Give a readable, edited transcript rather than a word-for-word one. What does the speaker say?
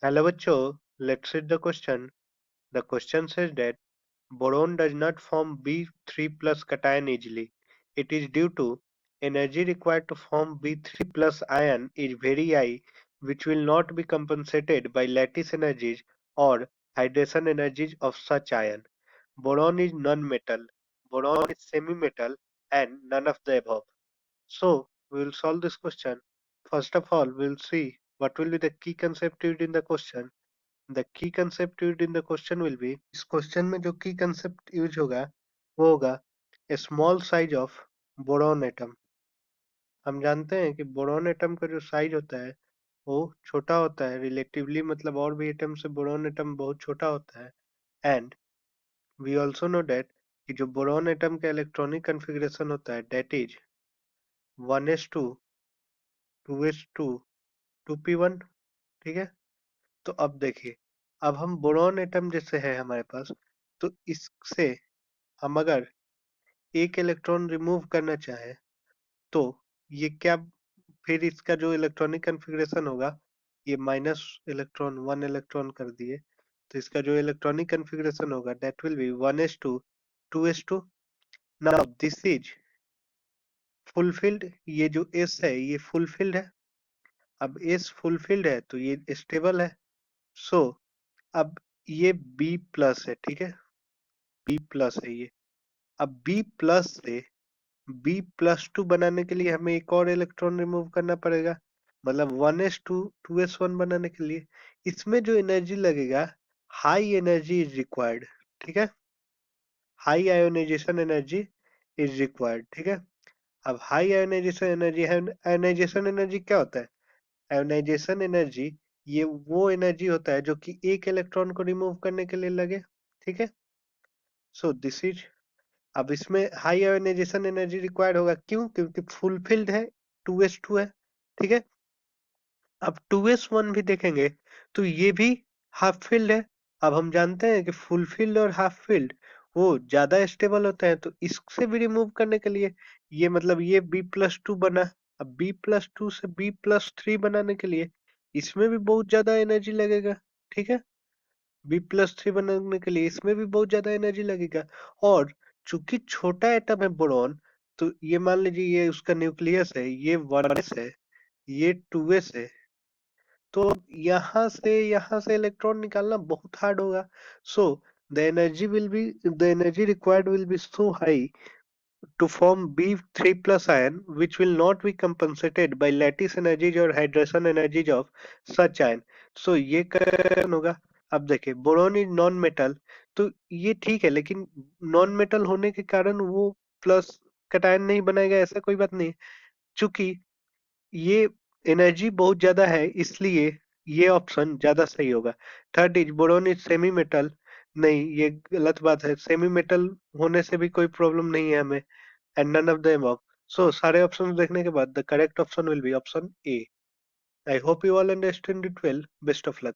Hello bachcho, let's read the question. The question says that boron does not form B3 plus cation easily. It is due to energy required to form B3 plus ion is very high, which will not be compensated by lattice energies or hydration energies of such ion. Boron is non-metal, boron is semi-metal, and none of the above. So we will solve this question. First of all, we'll see what will be the key concept used in the question. The key concept used in the question will be, इस question में जो की concept use होगा वो होगा a small size of boron atom. हम जानते हैं कि बोरॉन एटम का जो साइज होता है वो छोटा होता है रिलेटिवली, मतलब और भी एटम से बोरॉन एटम बहुत छोटा होता है. And we also know that कि जो बोरॉन एटम का इलेक्ट्रॉनिक कॉन्फ़िगरेशन होता है that is 1s2 2s2 2p1. ठीक है. तो अब देखिए, अब हम बोरॉन एटम जैसे है हमारे पास, तो इससे हम अगर एक इलेक्ट्रॉन रिमूव करना चाहे तो ये क्या, फिर इसका जो इलेक्ट्रॉनिक कॉन्फ़िगरेशन होगा, ये माइनस इलेक्ट्रॉन 1 इलेक्ट्रॉन कर दिए, तो इसका जो इलेक्ट्रॉनिक कॉन्फ़िगरेशन होगा that will be 1s2 2s2. Now this is fulfilled. ये जो s है ये फुलफिल्ड है. अब s फुलफिल्ड है तो ये स्टेबल है. सो अब ये B प्लस है. ठीक है, B प्लस है ये. अब B प्लस से B+2 बनाने के लिए हमें एक और इलेक्ट्रॉन रिमूव करना पड़ेगा, मतलब 1s2 2s1 बनाने के लिए इसमें जो एनर्जी लगेगा, हाई एनर्जी इज रिक्वायर्ड. ठीक है, high ionisation energy is required. ठीक है. अब हाई आयोनाइजेशन एनर्जी क्या होता है? आयोनाइजेशन एनर्जी ये वो एनर्जी होता है जो कि एक इलेक्ट्रॉन को रिमूव करने के लिए लगे. ठीक है. सो दिस इज, अब इसमें हाई आयोनाइजेशन एनर्जी रिक्वायर्ड होगा. क्यों? क्योंकि फुलफिल्ड है, 2s2 है. ठीक है. अब 2s1 भी देखेंगे तो ये भी हाफ फिल्ड है. अब हम जानते हैं कि फुलफिल्ड और हाफ फिल्ड वो ज्यादा स्टेबल होते हैं, तो इससे भी रिमूव करने के लिए ये मतलब ये B+2 बना. अब B+2 से B+3 बनाने के लिए इसमें भी बहुत ज्यादा एनर्जी लगेगा. ठीक है. B+3 बनाने के लिए इसमें भी बहुत ज्यादा एनर्जी लगेगा. और चूंकि छोटा एटम है बोरॉन, तो ये मान लीजिए ये उसका न्यूक्लियस है, ये 1s है, ये 2s है, तो यहाँ से इलेक्ट्रॉन निकालना बहुत हार्ड होगा. So the energy required will be so high to form B3 plus ion, which will not be compensated by lattice energies or hydration energies of such ion. So ये कारण होगा. अब देखिए, बोरॉन इज नॉन मेटल, तो ये ठीक है, लेकिन नॉन मेटल होने के कारण वो प्लस कटायन नहीं बनाएगा, ऐसा कोई बात नहीं. चूंकि ये एनर्जी बहुत ज्यादा है, इसलिए ये ऑप्शन ज्यादा सही होगा. Third is boron is semi metal. नहीं, ये गलत बात है. सेमी मेटल होने से भी कोई प्रॉब्लम नहीं है हमें. And none of the above. So सारे ऑप्शन देखने के बाद the correct option will be option A. I hope you all understand it well. Best of luck.